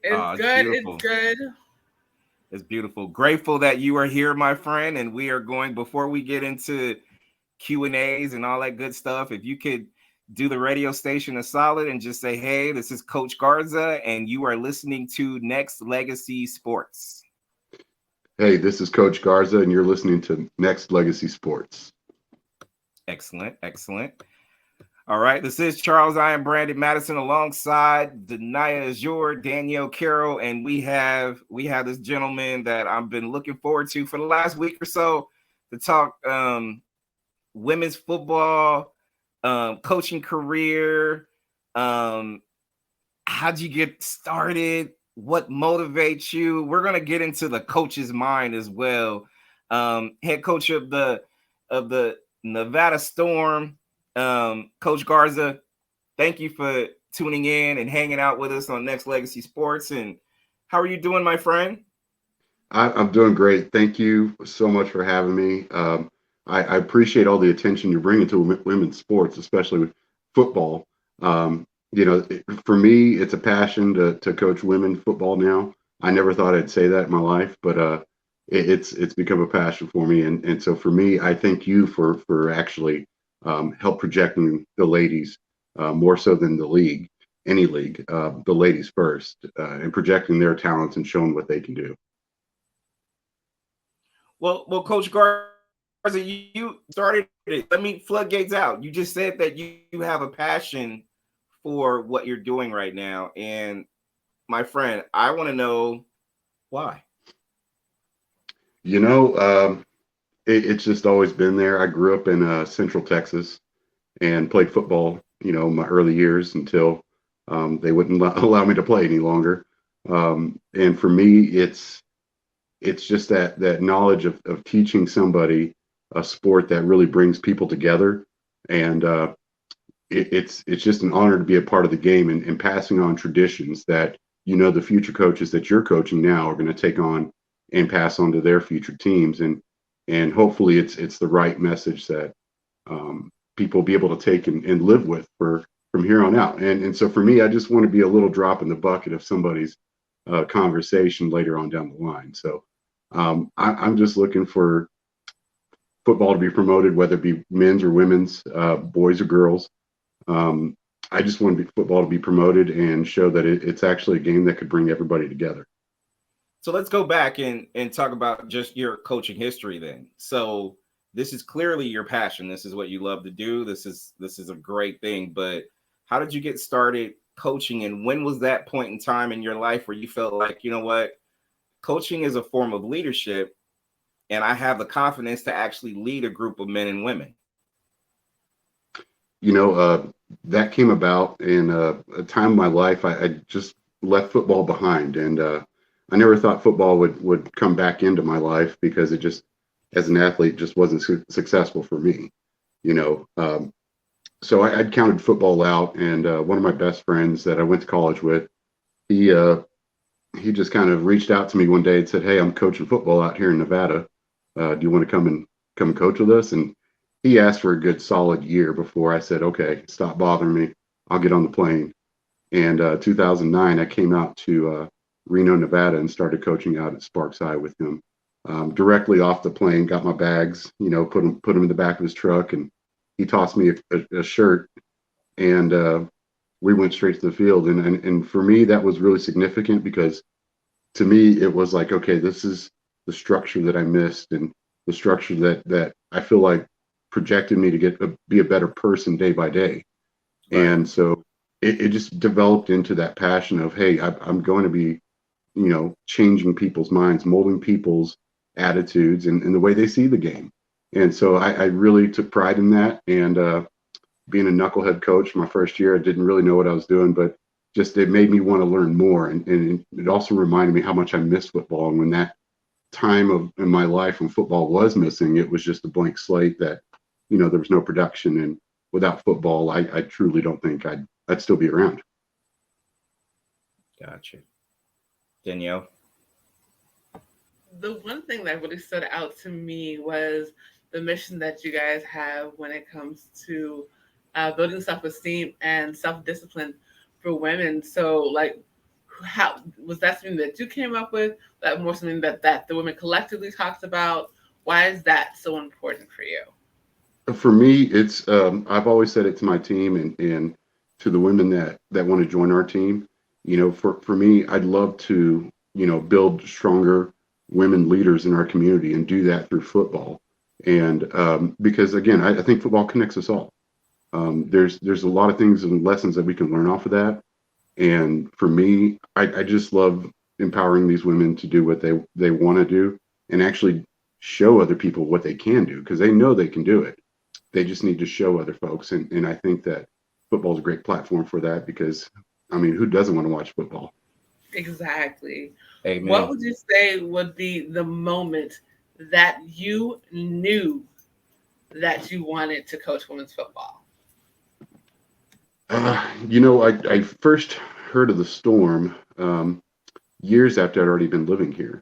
It's It's good. It's beautiful. good. It's beautiful. Grateful that you are here, my friend. And we are going, before we get into Q&As and all that good stuff, if you could do the radio station a solid and just say, hey, this is Coach Garza, and you are listening to Nexxlegacy Sports. Hey, this is Coach Garza, and you're listening to Nexxlegacy Sports. Excellent. Excellent. All right. This is Charles. I am Brandon Madison alongside Denaya Azure, Danielle Carroll, and we have this gentleman that I've been looking forward to for the last week or so to talk women's football, coaching career. How'd you get started? What motivates you? We're gonna get into the coach's mind as well. Head coach of the Nevada Storm, Coach Garza. Thank you for tuning in and hanging out with us on Nexxlegacy Sports. And how are you doing, my friend? I'm doing great. Thank you so much for having me. I appreciate all the attention you're bringing to women's sports, especially with football. For me, it's a passion to coach women football now. I never thought I'd say that in my life, but it's become a passion for me. And so for me, I thank you for actually help projecting the ladies more so than the league, any league, the ladies first, and projecting their talents and showing what they can do. Well, Coach Garza, you started it. Let me floodgates out. You just said that you have a passion for what you're doing right now. And my friend, I want to know why. It's just always been there. I grew up in Central Texas and played football, my early years until they wouldn't allow me to play any longer. And for me, it's just that knowledge of teaching somebody a sport that really brings people together. And it's just an honor to be a part of the game and passing on traditions that, the future coaches that you're coaching now are going to take on and pass on to their future teams. And hopefully it's the right message that people will be able to take and live with from here on out. And so for me, I just want to be a little drop in the bucket of somebody's conversation later on down the line. So I'm just looking for football to be promoted, whether it be men's or women's, boys or girls. I just want football to be promoted and show that it's actually a game that could bring everybody together. So let's go back and talk about just your coaching history then. So this is clearly your passion. This is what you love to do. This is a great thing. But how did you get started coaching, and when was that point in time in your life where you felt like, you know what, coaching is a form of leadership, and I have the confidence to actually lead a group of men and women? That came about in a time of my life. I just left football behind, and I never thought football would come back into my life because it just, as an athlete, just wasn't successful for me. So I'd counted football out, and one of my best friends that I went to college with, he just kind of reached out to me one day and said, "Hey, I'm coaching football out here in Nevada. Do you want to come coach with us?" And he asked for a good solid year before I said, "Okay, stop bothering me. I'll get on the plane." And 2009, I came out to Reno, Nevada, and started coaching out at Sparks High with him. Directly off the plane, got my bags, put them in the back of his truck, and he tossed me a shirt, and we went straight to the field. And for me, that was really significant because to me, it was like, okay, this is the structure that I missed, and the structure that I feel like projected me to be a better person day by day. Right. And so it just developed into that passion of, hey, I'm going to be, changing people's minds, molding people's attitudes and the way they see the game. And so I really took pride in that. And being a knucklehead coach my first year, I didn't really know what I was doing, but just it made me want to learn more. And it also reminded me how much I missed football. And when that time in my life when football was missing, it was just a blank slate that, there was no production. And without football, I truly don't think I'd still be around. Gotcha. Danielle? The one thing that really stood out to me was the mission that you guys have when it comes to building self-esteem and self-discipline for women. So, like, how was that something that you came up with? That more something that the women collectively talked about? Why is that so important for you? For me, it's I've always said it to my team and to the women that want to join our team. For me, I'd love to build stronger women leaders in our community and do that through football. And because again, I think football connects us all. There's a lot of things and lessons that we can learn off of that. And for me, I just love empowering these women to do what they want to do and actually show other people what they can do because they know they can do it. They just need to show other folks. And I think that football is a great platform for that because, I mean, who doesn't want to watch football? Exactly. What Amen. would you say would be the moment that you knew that you wanted to coach women's football? I first heard of the Storm years after I'd already been living here.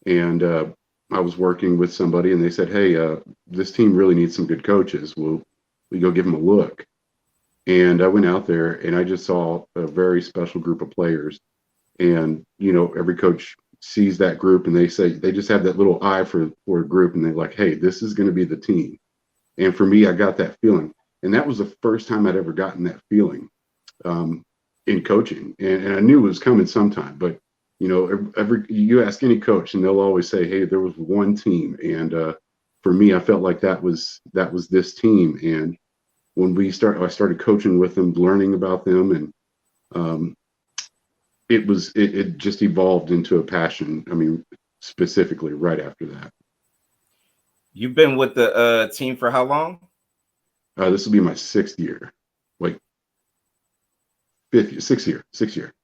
And I was working with somebody and they said, hey, this team really needs some good coaches. Will we go give them a look? And I went out there and I just saw a very special group of players. And, every coach sees that group and they just have that little eye for a group and they're like, hey, this is going to be the team. And for me, I got that feeling. And that was the first time I'd ever gotten that feeling in coaching. And I knew it was coming sometime, but you ask any coach and they'll always say, hey, there was one team. And for me, I felt like that was this team. And when I started coaching with them, learning about them, and it just evolved into a passion. I mean, specifically right after that. You've been with the team for how long? This will be my sixth year, like sixth year.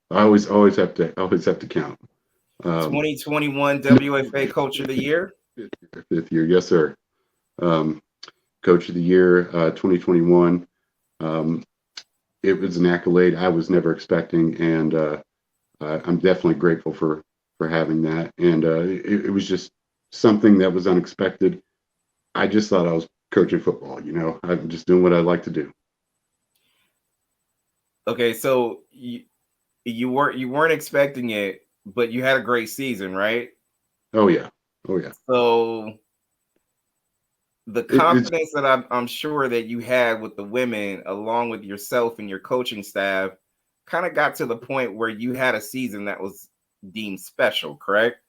I always have to count. 2021 WFA Coach of the Year. Fifth year, yes, sir. Coach of the Year, 2021. It was an accolade I was never expecting, and I'm definitely grateful for having that. And it was just something that was unexpected. I just thought I was coaching football. I'm just doing what I like to do. Okay, so you weren't expecting it, but you had a great season, right? Oh yeah. So the confidence that I'm sure that you had with the women, along with yourself and your coaching staff, kind of got to the point where you had a season that was deemed special, correct?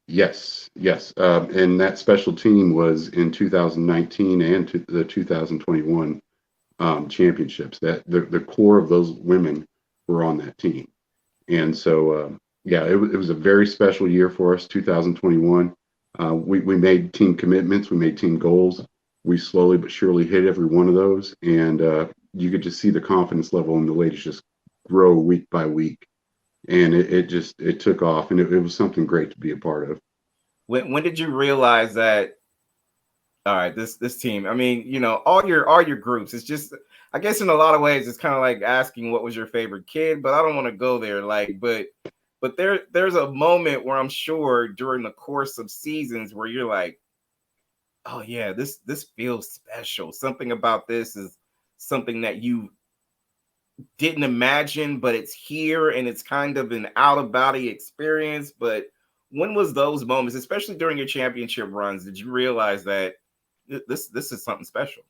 Yes. And that special team was in 2019 and the 2021 championships. That the core of those women were on that team, and so it was a very special year for us. 2021. We made team commitments, we made team goals. We slowly but surely hit every one of those, and you could just see the confidence level in the ladies just grow week by week, and it took off, and it was something great to be a part of. When did you realize that? All right, this team. I mean, all your groups. It's just, I guess, in a lot of ways, it's kind of like asking what was your favorite kid, but I don't want to go there. But there's a moment where I'm sure during the course of seasons where you're like, oh yeah, this feels special. Something about this is something that you didn't imagine, but it's here and it's kind of an out of body experience. But when was those moments, especially during your championship runs, did you realize that this is something special?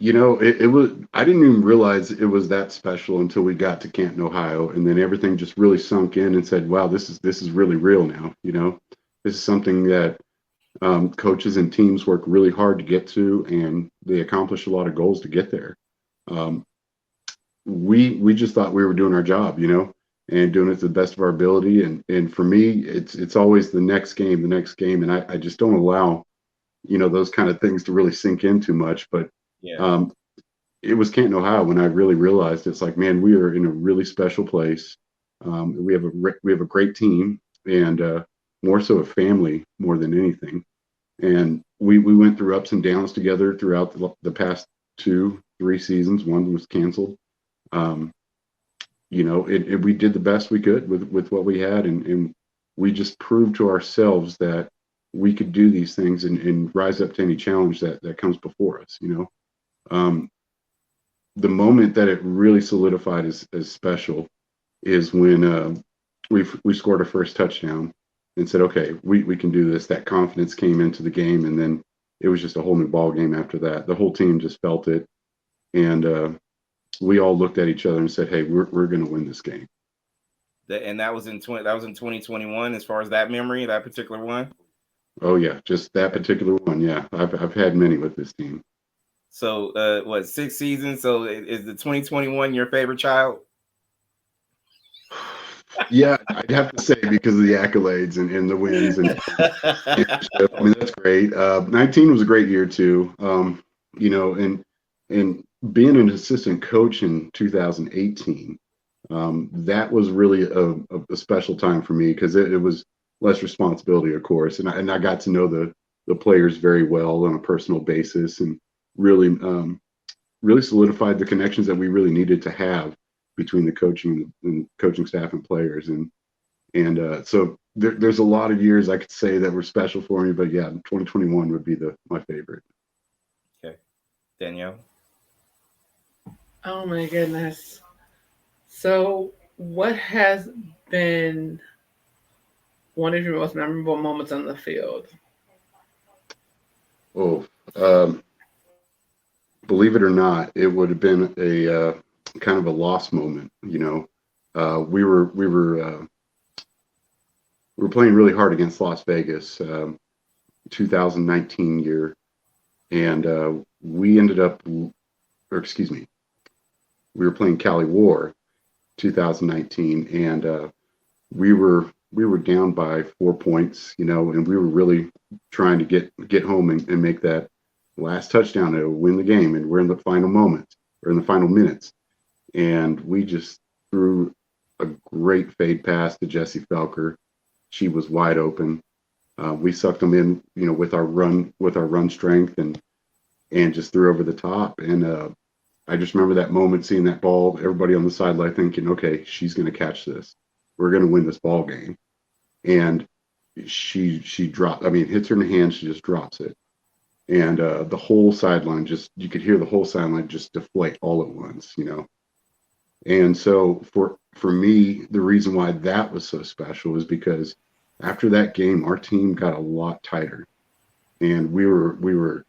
It was, I didn't even realize it was that special until we got to Canton, Ohio, and then everything just really sunk in and said, wow, this is really real now. This is something that coaches and teams work really hard to get to, and they accomplish a lot of goals to get there. We just thought we were doing our job, and doing it to the best of our ability. And for me, it's always the next game, and I just don't allow, those kind of things to really sink in too much. But Yeah. It was Canton, Ohio, when I really realized it's like, man, we are in a really special place. We have a great team, and more so a family more than anything. And we went through ups and downs together throughout the past 2-3 seasons. One was canceled. We did the best we could with what we had, and we just proved to ourselves that we could do these things and rise up to any challenge that comes before us. The moment that it really solidified as special is when we scored our first touchdown and said, okay, we can do this. That confidence came into the game, and then it was just a whole new ball game after that. The whole team just felt it, and we all looked at each other and said, hey, we're going to win this game. And that was in 2021. As far as that memory, that particular one. Oh yeah, just that particular one. Yeah, I've had many with this team. So, what, 6 seasons? So, is the 2021 your favorite child? Yeah, I'd have to say because of the accolades and the wins and I mean that's great. 19 was a great year too. And being an assistant coach in 2018, that was really a special time for me because it was less responsibility, of course, and I got to know the players very well on a personal basis and really really solidified the connections that we really needed to have between the coaching staff and players, and so there's a lot of years I could say that were special for me, but yeah, 2021 would be my favorite. Okay, Danielle. Oh my goodness. So, what has been one of your most memorable moments on the field? Oh, believe it or not, it would have been a kind of a lost moment. We were playing really hard against Las Vegas, 2019 year, and we ended up, or excuse me, we were playing Cali War, 2019, and we were down by 4 points, and we were really trying to get home and make that last touchdown to win the game, and we're in the final moments, or in the final minutes, and we just threw a great fade pass to Jessie Felker. She was wide open. We sucked them in, with our run strength, and just threw over the top. And I just remember that moment, seeing that ball, everybody on the sideline thinking, okay, she's going to catch this. We're going to win this ball game. And she dropped. I mean, it hits her in the hand. She just drops it. And the whole sideline you could hear the whole sideline just deflate all at once, And so for me, the reason why that was so special is because after that game, our team got a lot tighter, and we were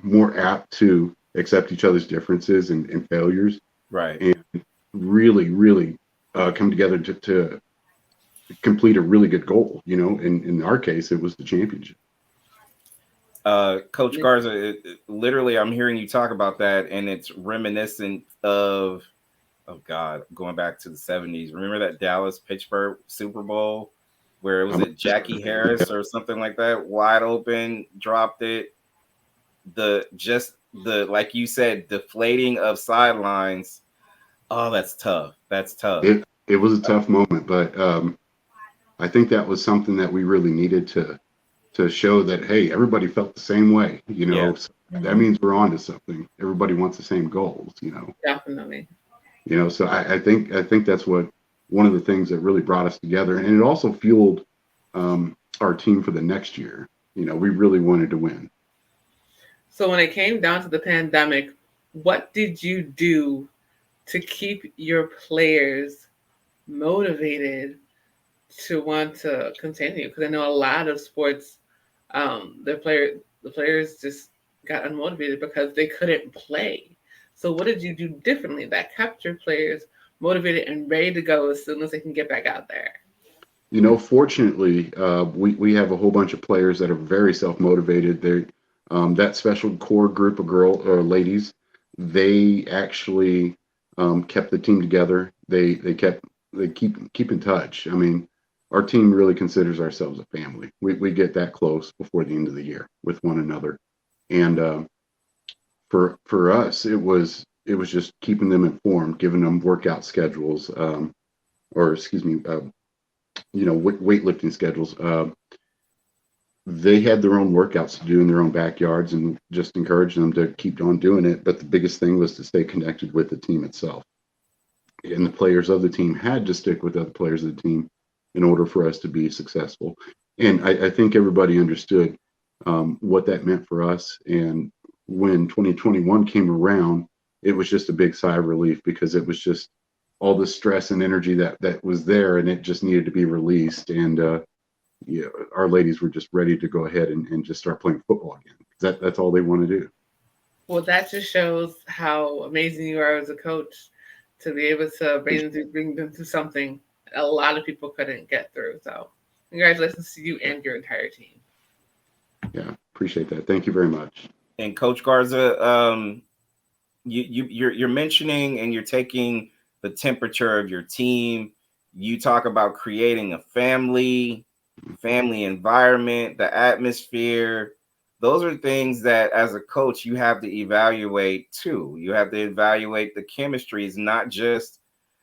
more apt to accept each other's differences and failures, right? And really come together to complete a really good goal. In our case, it was the championship. Coach Garza, literally, I'm hearing you talk about that, and it's reminiscent of, oh God, going back to the 70s. Remember that Dallas-Pittsburgh Super Bowl where it was Jackie Harris or something like that, wide open, dropped it. Like you said, deflating of sidelines. Oh, that's tough. That's tough. It was a tough moment, but I think that was something that we really needed to show that, hey, everybody felt the same way, Yeah. So that means we're on to something. Everybody wants the same goals, Definitely. So I think that's one of the things that really brought us together, and it also fueled our team for the next year. We really wanted to win. So when it came down to the pandemic, what did you do to keep your players motivated to want to continue? Because I know a lot of sports, the players just got unmotivated because they couldn't play. So what did you do differently that kept your players motivated and ready to go as soon as they can get back out there? Fortunately, we have a whole bunch of players that are very self-motivated. They that special core group of ladies, they actually kept the team together. They keep in touch. I mean, our team really considers ourselves a family. We get that close before the end of the year with one another, and for us, it was just keeping them informed, giving them workout schedules, weightlifting schedules. They had their own workouts to do in their own backyards, and just encourage them to keep on doing it. But the biggest thing was to stay connected with the team itself. And the players of the team had to stick with other players of the team in order for us to be successful. And I think everybody understood what that meant for us. And when 2021 came around, it was just a big sigh of relief, because it was just all the stress and energy that was there, and it just needed to be released. And our ladies were just ready to go ahead and just start playing football again. That's all they want to do. Well, that just shows how amazing you are as a coach to be able to bring them through something a lot of people couldn't get through. So, congratulations to you and your entire team. Yeah, appreciate that. Thank you very much. And Coach Garza, you're mentioning and you're taking the temperature of your team. You talk about creating a family environment, the atmosphere. Those are things that as a coach you have to evaluate too. You have to evaluate the chemistry. It's not just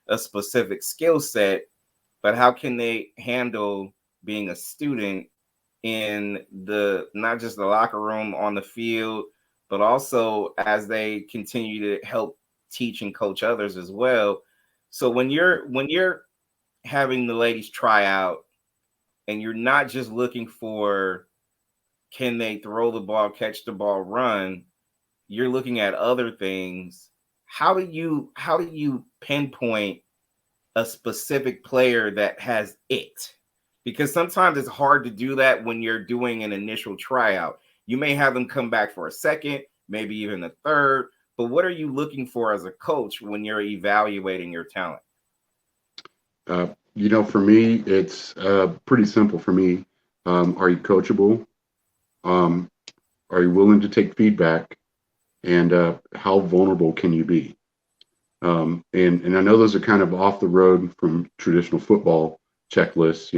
a specific skill set, but how can they handle being a student in the not just the locker room, on the field, but also as they continue to help teach and coach others as well. So when you're having the ladies try out and you're not just looking for can they throw the ball, catch the ball, run, you're looking at other things. How do you pinpoint a specific player that has it? Because sometimes it's hard to do that when you're doing an initial tryout. You may have them come back for a second, maybe even a third, but what are you looking for as a coach when you're evaluating your talent? For me, it's pretty simple for me. Are you coachable? Are you willing to take feedback? And how vulnerable can you be? And I know those are kind of off the road from traditional football checklists,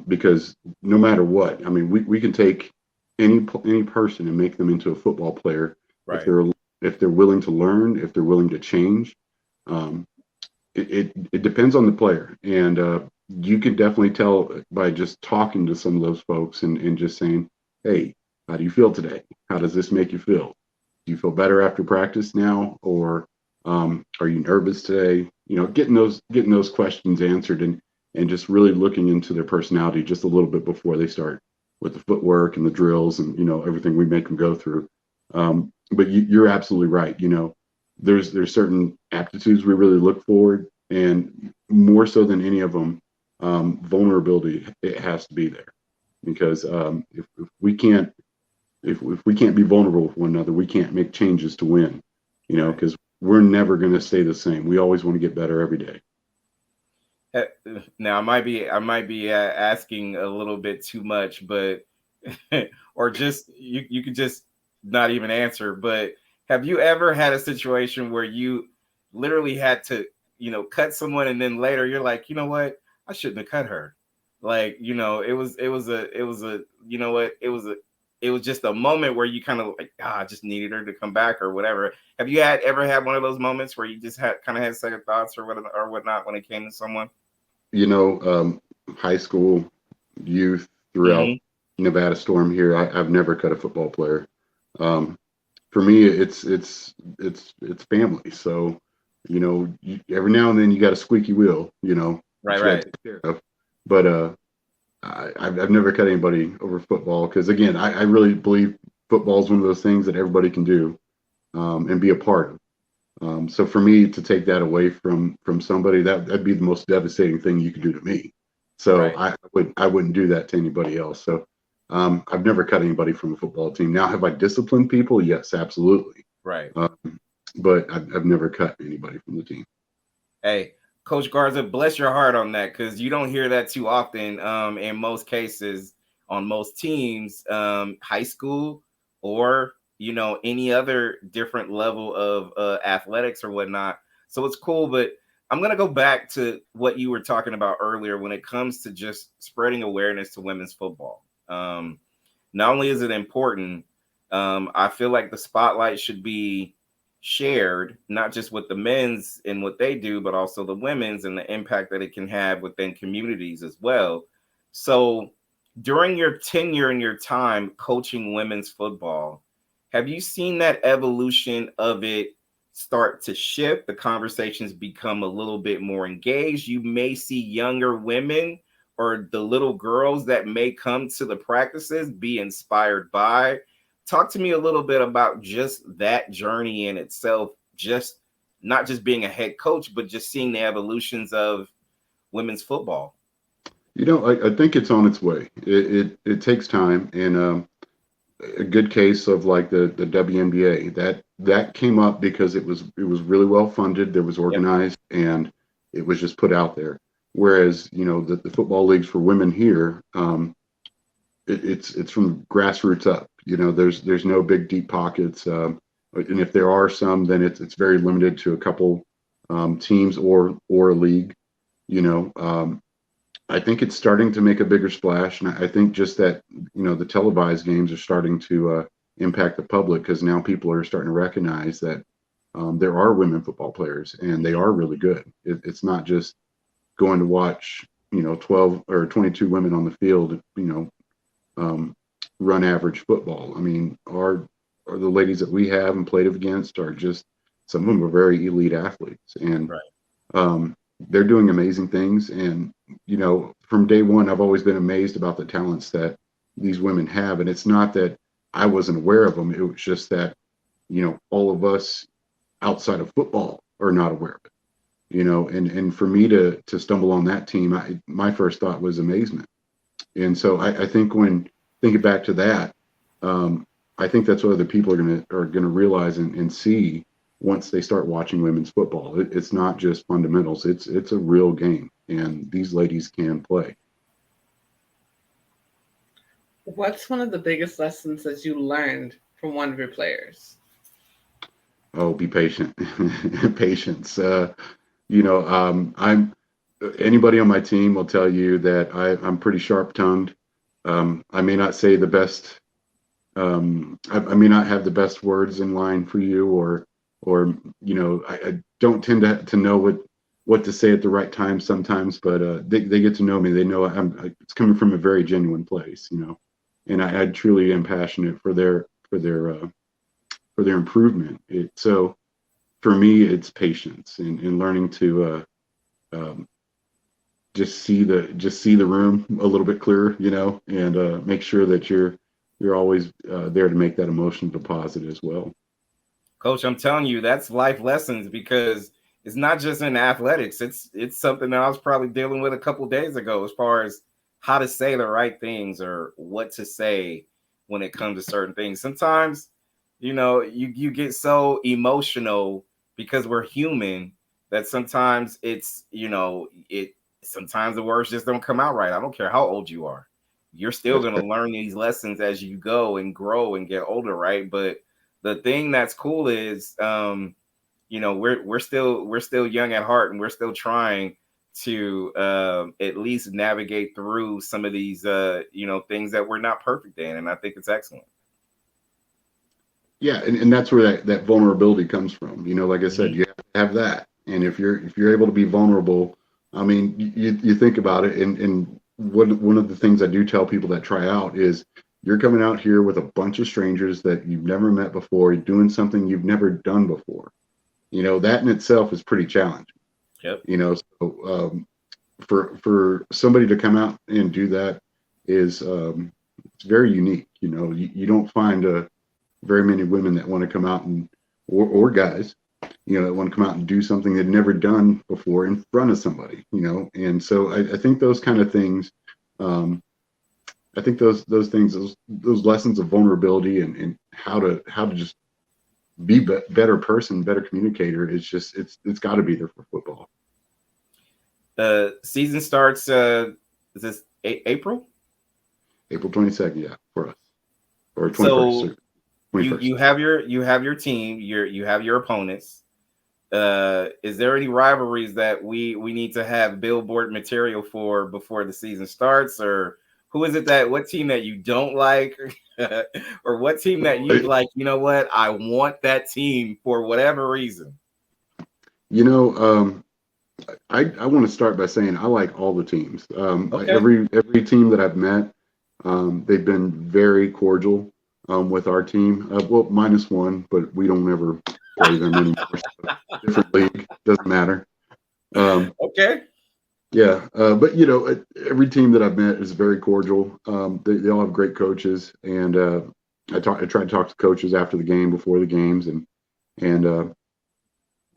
because no matter what, I mean, we can take any person and make them into a football player, right, if they're willing to learn, if they're willing to change. It depends on the player, and you can definitely tell by just talking to some of those folks and just saying, hey, how do you feel today? How does this make you feel? Do you feel better after practice now, or are you nervous today? Getting those questions answered and just really looking into their personality just a little bit before they start with the footwork and the drills and everything we make them go through. But you're absolutely right. There's certain aptitudes we really look for, and more so than any of them, vulnerability, it has to be there, because if we can't be vulnerable with one another, we can't make changes to win. Because we're never going to stay the same. We always want to get better every day. Now, I might be asking a little bit too much, but or just you could just not even answer. But have you ever had a situation where you literally had to, cut someone, and then later you're like, you know what, I shouldn't have cut her. Like, it was just a moment where you kind of like, I just needed her to come back or whatever. Have you ever had one of those moments where you just had second thoughts or whatnot when it came to someone? High school, youth, throughout Nevada Storm here, I've never cut a football player. For me, it's family. So, every now and then you got a squeaky wheel, right. But I've never cut anybody over football, because again, I really believe football is one of those things that everybody can do and be a part of. So for me to take that away from somebody, that'd be the most devastating thing you could do to me. So right. I wouldn't do that to anybody else. So I've never cut anybody from a football team. Now, have I disciplined people? Yes, absolutely. Right. But I've never cut anybody from the team. Hey, Coach Garza, bless your heart on that, because you don't hear that too often. In most cases, on most teams, high school or any other different level of athletics or whatnot. So it's cool, but I'm gonna go back to what you were talking about earlier when it comes to just spreading awareness to women's football. Not only is it important, I feel like the spotlight should be shared, not just with the men's and what they do, but also the women's and the impact that it can have within communities as well. So during your tenure and your time coaching women's football, have you seen that evolution of it start to shift? The conversations become a little bit more engaged. You may see younger women or the little girls that may come to the practices be inspired by. Talk to me a little bit about just that journey in itself, just not just being a head coach, but just seeing the evolutions of women's football? I think it's on its way. It takes time, and a good case of like the WNBA that came up because it was really well funded, there was Yep. organized, and it was just put out there. Whereas the football leagues for women here, it's from grassroots up. There's no big deep pockets, and if there are some, then it's very limited to a couple teams or a league. I think it's starting to make a bigger splash, and I think just that the televised games are starting to impact the public, because now people are starting to recognize that there are women football players and they are really good. It's not just going to watch 12 or 22 women on the field run average football. I mean, the ladies that we have and played against are just, some of them are very elite athletes, and Right. they're doing amazing things. And from day one, I've always been amazed about the talents that these women have. And it's not that I wasn't aware of them, it was just that all of us outside of football are not aware of it. And for me to stumble on that team, my first thought was amazement. And so I think when thinking back to that, I think that's what other people are gonna realize and see once they start watching women's football. It's not just fundamentals; it's a real game, and these ladies can play. What's one of the biggest lessons that you learned from one of your players? Oh, be patient. Patience. I'm anybody on my team will tell you that I'm pretty sharp tongued. I may not say the best. I may not have the best words in line for you, or I don't tend to know what to say at the right time sometimes. But they get to know me. They know it's coming from a very genuine place, and I truly am passionate for their improvement. So for me, it's patience and learning to just see the room a little bit clearer, and make sure that you're always there to make that emotional deposit as well. Coach, I'm telling you, that's life lessons, because it's not just in athletics. It's something that I was probably dealing with a couple days ago, as far as how to say the right things or what to say when it comes to certain things. Sometimes, you get so emotional because we're human, that sometimes sometimes the words just don't come out right. I don't care how old you are. You're still That's going to learn these lessons as you go and grow and get older, right? But the thing that's cool is, we're still young at heart, and we're still trying to at least navigate through some of these things that we're not perfect in, and I think it's excellent. Yeah, and that's where that vulnerability comes from. Like I said, Mhm. you have to have that. And if you're able to be vulnerable, I mean, you think about it, and one of the things I do tell people that try out is, you're coming out here with a bunch of strangers that you've never met before, doing something you've never done before. That in itself is pretty challenging. Yep. So for somebody to come out and do that is it's very unique. You don't find very many women that want to come out or guys, that want to come out and do something they've never done before in front of somebody, And so I think those kind of things, I think those things, those lessons of vulnerability and how to just be better person, better communicator, it's got to be there for football. Season starts. Is this April? April 22nd, yeah, for us, or 21st. So 21st. you have your team. You have your opponents. Is there any rivalries that we need to have billboard material for before the season starts, or what team that you don't like, or what team that you like? You know what? I want that team for whatever reason. I want to start by saying I like all the teams. Okay. Every team that I've met, they've been very cordial with our team. Well, minus one, but we don't ever play them anymore. So different league, doesn't matter. Okay. Yeah, but every team that I've met is very cordial. They all have great coaches, and I try to talk to coaches after the game, before the games, and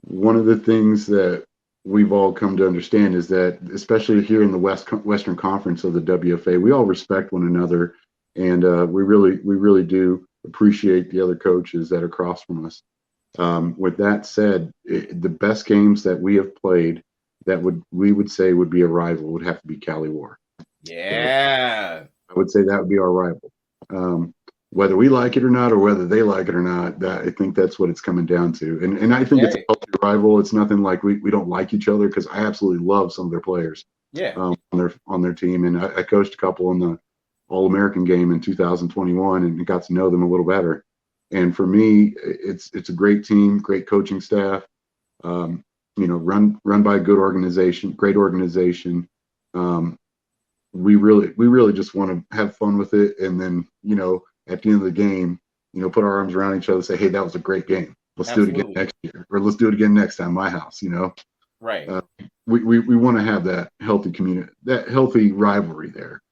one of the things that we've all come to understand is that, especially here in the Western Conference of the WFA, we all respect one another, and we really do appreciate the other coaches that are across from us. With that said, the best games that we have played that we would say would be a rival would have to be Cali War. Yeah. So I would say that would be our rival. Whether we like it or not, or whether they like it or not, I think that's what it's coming down to. And I think it's a healthy rival. It's nothing like we don't like each other, because I absolutely love some of their players. Yeah. On their team, and I coached a couple in the All-American game in 2021, and got to know them a little better. And for me, it's a great team, great coaching staff. Run by a good organization, great organization. We really just want to have fun with it, and then at the end of the game, put our arms around each other and say, hey, that was a great game. Let's do it again next year, or let's do it again next time at my house. Right. We want to have that healthy community, that healthy rivalry there.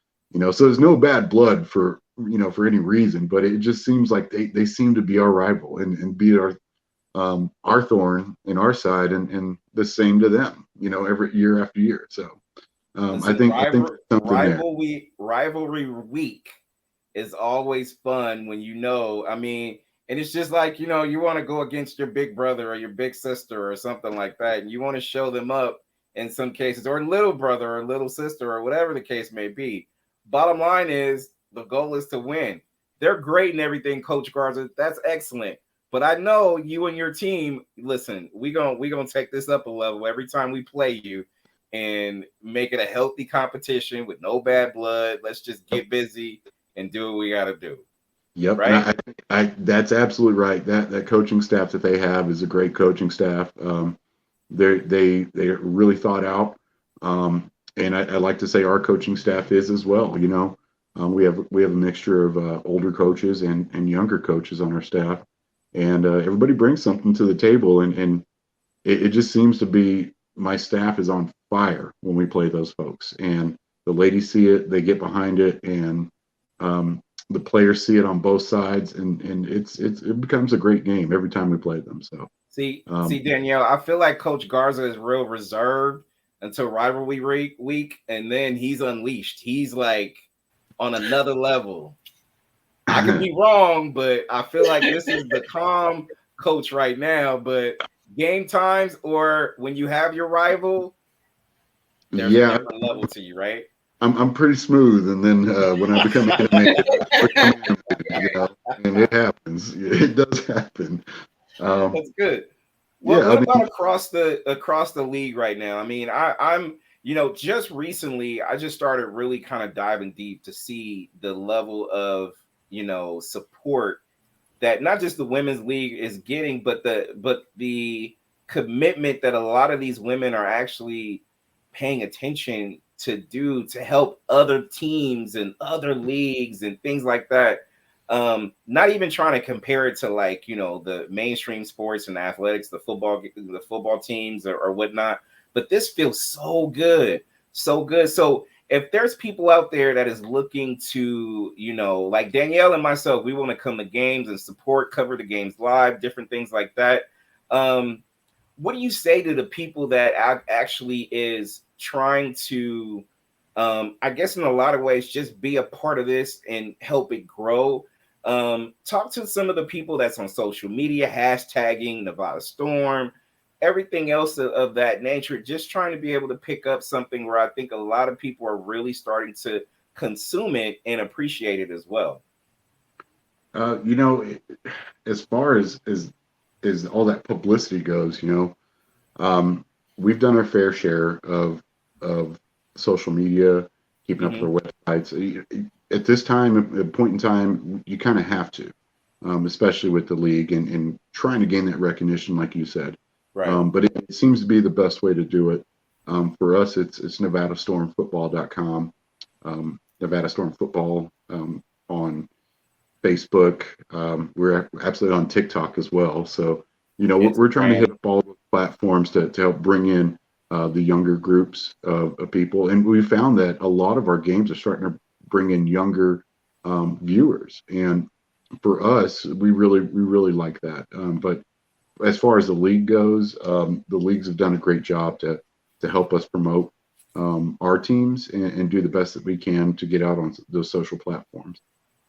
So there's no bad blood for any reason, but it just seems like they seem to be our rival, and be our thorn in our side, and the same to them, every year after year. So I think rivalry week is always fun when and it's just like, you want to go against your big brother or your big sister or something like that, and you want to show them up in some cases, or little brother or little sister, or whatever the case may be. Bottom line is, the goal is to win. They're great and everything, Coach Garza. That's excellent. But I know you and your team, listen, we're gonna take this up a level every time we play you, and make it a healthy competition with no bad blood. Let's just get busy and do what we got to do. Yep, right. That's absolutely right. That coaching staff that they have is a great coaching staff. They're really thought out, and I like to say our coaching staff is as well. We have a mixture of older coaches and younger coaches on our staff, and everybody brings something to the table, and it just seems to be, my staff is on fire when we play those folks, and the ladies see it, they get behind it, and the players see it on both sides, and it becomes a great game every time we play them. So see Danielle, I feel like Coach Garza is real reserved until rivalry week, and then he's unleashed. He's like on another level. I could be wrong, but I feel like this is the calm coach right now. But game times, or when you have your rival, there's a different level to you, right? I'm pretty smooth, and then when I become animated, and it happens. It does happen. That's good. What about across the league right now? I mean, I'm just recently I just started really kind of diving deep to see the level of support that not just the women's league is getting, but the commitment that a lot of these women are actually paying attention to help other teams and other leagues and things like that. Not even trying to compare it to the mainstream sports and athletics, the football teams or whatnot, but this feels so good. So if there's people out there that is looking to, like Danielle and myself, we want to come to games and support, cover the games live, different things like that. What do you say to the people that actually is trying to, I guess in a lot of ways, just be a part of this and help it grow? Talk to some of the people that's on social media, hashtagging Nevada Storm, everything else of that nature, just trying to be able to pick up something where I think a lot of people are really starting to consume it and appreciate it as well. As far as all that publicity goes, we've done our fair share of social media, keeping up with our websites. At this time, at point in time, you kind of have to, especially with the league and trying to gain that recognition, like you said. Right. But it seems to be the best way to do it. For us, it's NevadaStormFootball.com, Nevada Storm Football on Facebook. We're absolutely on TikTok as well. So, we're trying to hit up all the platforms to help bring in the younger groups of people. And we found that a lot of our games are starting to bring in younger viewers. And for us, we really like that. But as far as the league goes, the leagues have done a great job to help us promote our teams and do the best that we can to get out on those social platforms.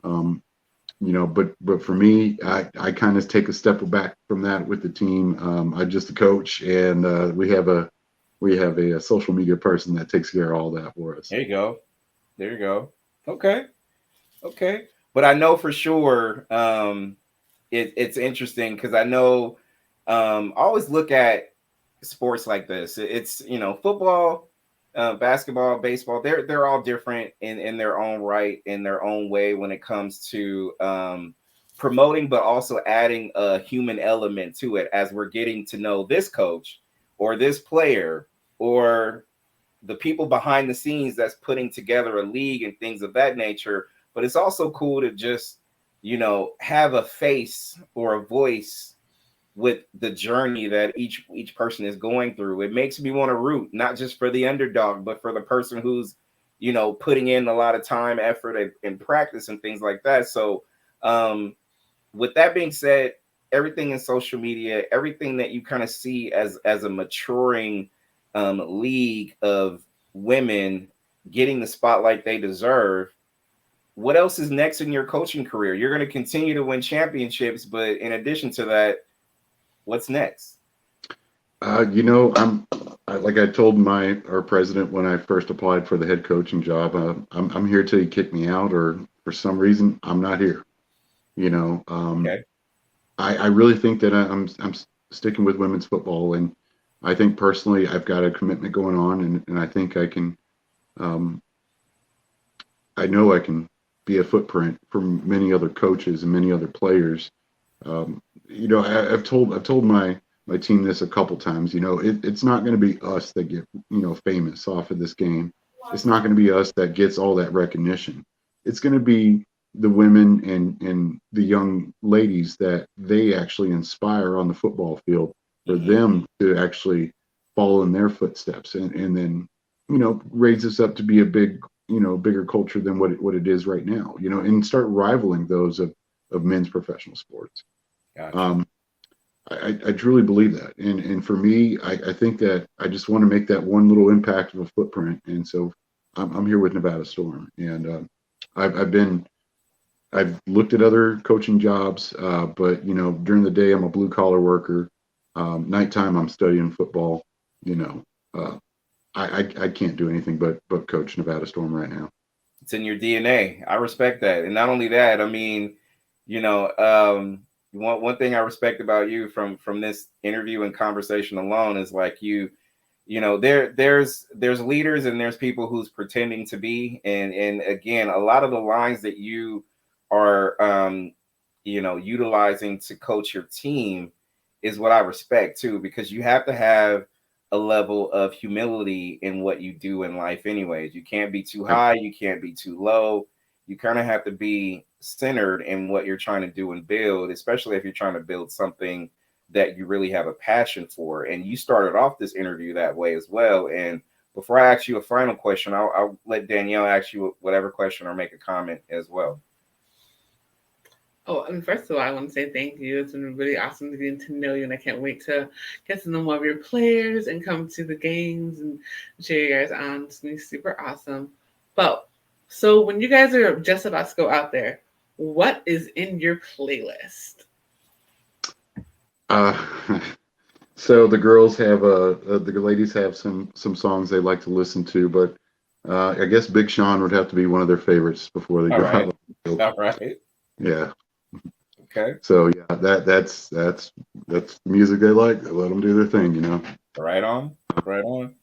Um, but for me, I kind of take a step back from that with the team. I'm just a coach, and we have a social media person that takes care of all that for us. There you go. There you go. Okay. Okay. But I know for sure it's interesting because I know I always look at sports like this. It's football, basketball, baseball. They're all different in their own right, in their own way when it comes to promoting, but also adding a human element to it as we're getting to know this coach or this player or the people behind the scenes that's putting together a league and things of that nature. But it's also cool to just have a face or a voice with the journey that each person is going through. It makes me want to root not just for the underdog, but for the person who's putting in a lot of time, effort, and practice and things like that. So with that being said, everything in social media, everything that you kind of see as a maturing league of women getting the spotlight they deserve, what else is next in your coaching career? You're going to continue to win championships, but in addition to that, what's next? Like I told our president when I first applied for the head coaching job. I'm here till you kick me out, or for some reason I'm not here. Okay. I really think that I'm sticking with women's football, and I think personally I've got a commitment going on, and I think I can. I know I can be a footprint for many other coaches and many other players. I've told my team this a couple times. It's not going to be us that get famous off of this game. It's not going to be us that gets all that recognition. It's going to be the women and the young ladies that they actually inspire on the football field for them to actually follow in their footsteps and then raise us up to be a bigger culture than what it is right now, and start rivaling those of men's professional sports. Gotcha. I truly believe that. And for me, I think that I just want to make that one little impact of a footprint. And so I'm here with Nevada Storm. And I've looked at other coaching jobs, but during the day I'm a blue collar worker. Nighttime I'm studying football. I can't do anything but coach Nevada Storm right now. It's in your DNA. I respect that. And not only that, I mean, one thing I respect about you from this interview and conversation alone is like there's leaders and there's people who's pretending to be, and again, a lot of the lines that you are utilizing to coach your team is what I respect too, because you have to have a level of humility in what you do in life anyways. You can't be too high, you can't be too low. You kind of have to be centered in what you're trying to do and build, especially if you're trying to build something that you really have a passion for. And you started off this interview that way as well. And before I ask you a final question, I'll let Danielle ask you whatever question or make a comment as well. Oh, and first of all, I want to say thank you. It's been really awesome to get to know you, and I can't wait to get to know more of your players and come to the games and cheer you guys on. It's going to be super awesome. But so when you guys are just about to go out there, what is in your playlist? So the girls have the ladies have some songs they like to listen to, but I guess Big Sean would have to be one of their favorites before they go out. All right. Yeah. Okay. So yeah, that's the music they like. They let them do their thing, Right on. Right on.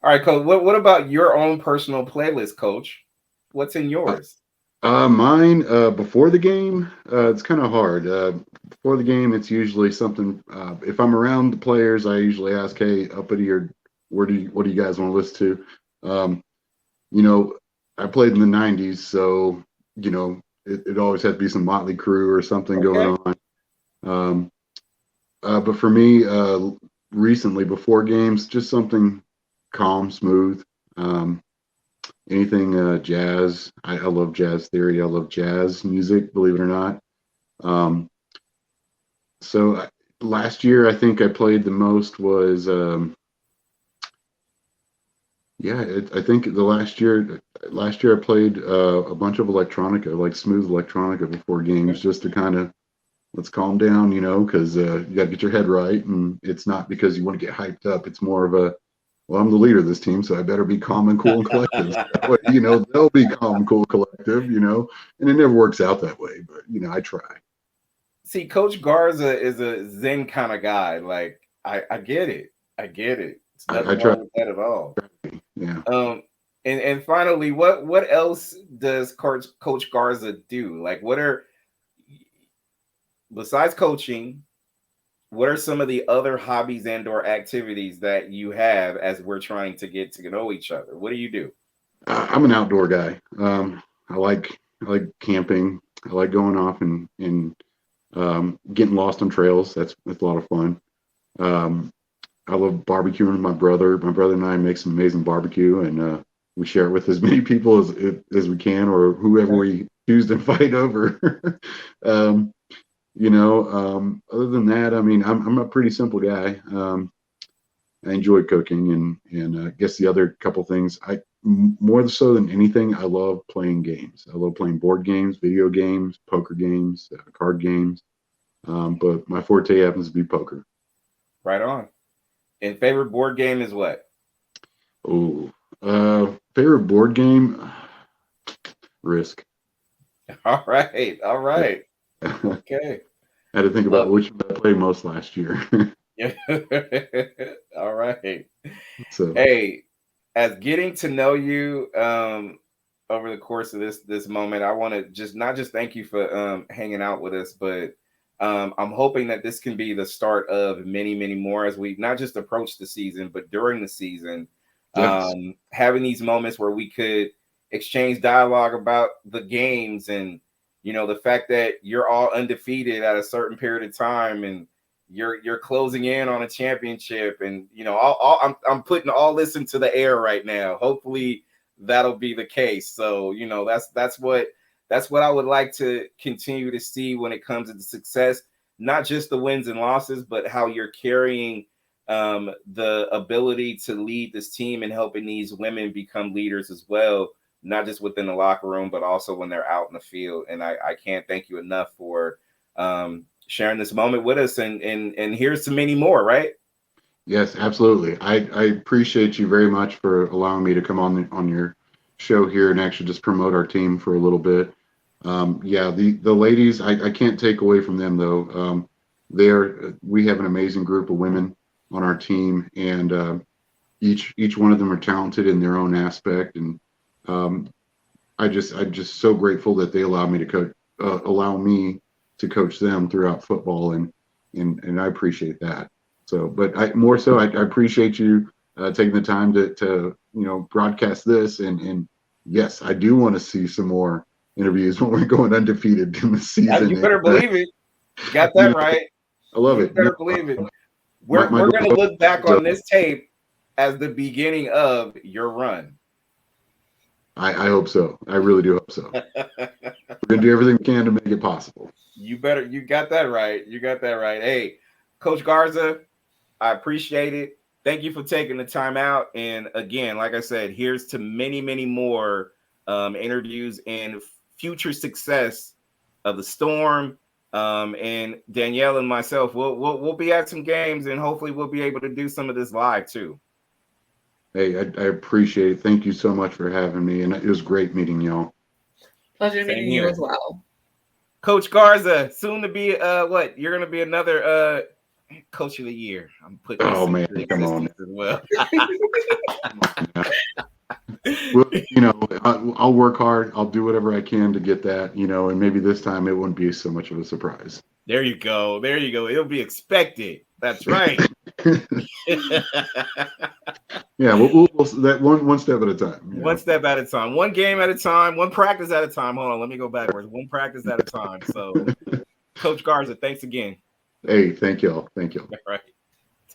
All right, Coach. What about your own personal playlist, Coach? What's in yours? Mine before the game, it's kind of hard. Before the game, it's usually something. If I'm around the players, I usually ask, "Hey, uppity, or what do you guys want to listen to?" I played in the '90s, so it always had to be some Motley Crue or something going on. But for me, recently before games, just something calm, smooth. Anything jazz. I love jazz theory. I love jazz music, believe it or not. So Last year, I think I played the most was, I think the last year I played a bunch of electronica, like smooth electronica before games, just to kind of let's calm down, because you got to get your head right, and it's not because you want to get hyped up. It's more of a, well, I'm the leader of this team, so I better be calm and cool and collective. So that way, they'll be calm, cool, collective, and it never works out that way, but I try. See, Coach Garza is a Zen kind of guy. Like, I get it. I get it. It's nothing wrong with that at all. Yeah. And finally, what else does Coach Garza do? Like, besides coaching, what are some of the other hobbies and or activities that you have as we're trying to get to know each other? What do you do? I'm an outdoor guy. I like camping. I like going off and getting lost on trails. That's a lot of fun. I love barbecuing with my brother. My brother and I make some amazing barbecue, and we share it with as many people as we can, or whoever we choose to fight over. Other than that, I mean, I'm a pretty simple guy. I enjoy cooking, and I guess the other couple things, more so than anything, I love playing games. I love playing board games, video games, poker games, card games. But my forte happens to be poker. Right on. And favorite board game is what? Oh, favorite board game? Risk. All right. Okay. I had to think about which one I played most last year. Yeah. All right. So, hey, as getting to know you over the course of this moment, I want to not just thank you for hanging out with us, but I'm hoping that this can be the start of many, many more as we not just approach the season, but during the season, yes. having these moments where we could exchange dialogue about the games and, the fact that you're all undefeated at a certain period of time and you're closing in on a championship. And, I'm putting all this into the air right now. Hopefully that'll be the case. So, that's what I would like to continue to see when it comes to success, not just the wins and losses, but how you're carrying the ability to lead this team and helping these women become leaders as well, not just within the locker room, but also when they're out in the field. And I can't thank you enough for sharing this moment with us. And here's to many more, right? Yes, absolutely. I appreciate you very much for allowing me to come on your show here and actually just promote our team for a little bit. The ladies, I can't take away from them though. We have an amazing group of women on our team, and each one of them are talented in their own aspect, and I'm just so grateful that they allow me to coach them throughout football, and I appreciate that. So, but I appreciate you taking the time to broadcast this, and yes, I do want to see some more interviews when we're going undefeated in the season. You better believe it. You got that right. I love it. You better believe it. We're going to look back on this tape as the beginning of your run. I hope so. I really do hope so. We're going to do everything we can to make it possible. You got that right. You got that right. Hey, Coach Garza, I appreciate it. Thank you for taking the time out. And again, like I said, here's to many, many more interviews and future success of the Storm. And Danielle and myself, we'll be at some games, and hopefully we'll be able to do some of this live too. Hey, I appreciate it. Thank you so much for having me, and it was great meeting y'all. Pleasure meeting you as well. Coach Garza, soon to be what? You're going to be another Coach of the Year. I'm putting this into existence as well. Well, I'll work hard. I'll do whatever I can to get that, and maybe this time it wouldn't be so much of a surprise. There you go. It'll be expected. That's right. Yeah, we'll that one step at a time. One step at a time. One game at a time. One practice at a time. Hold on, let me go backwards. One practice at a time. So, Coach Garza, thanks again. Hey, thank y'all. Thank y'all. All right.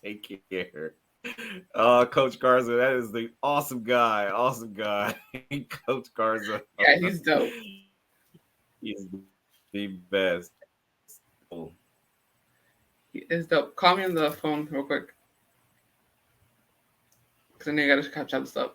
Take care. Coach Garza, that is the awesome guy. Awesome guy. Coach Garza. Yeah, he's dope. He's the best. He is dope. Call me on the phone real quick. Because I know you got to catch up stuff.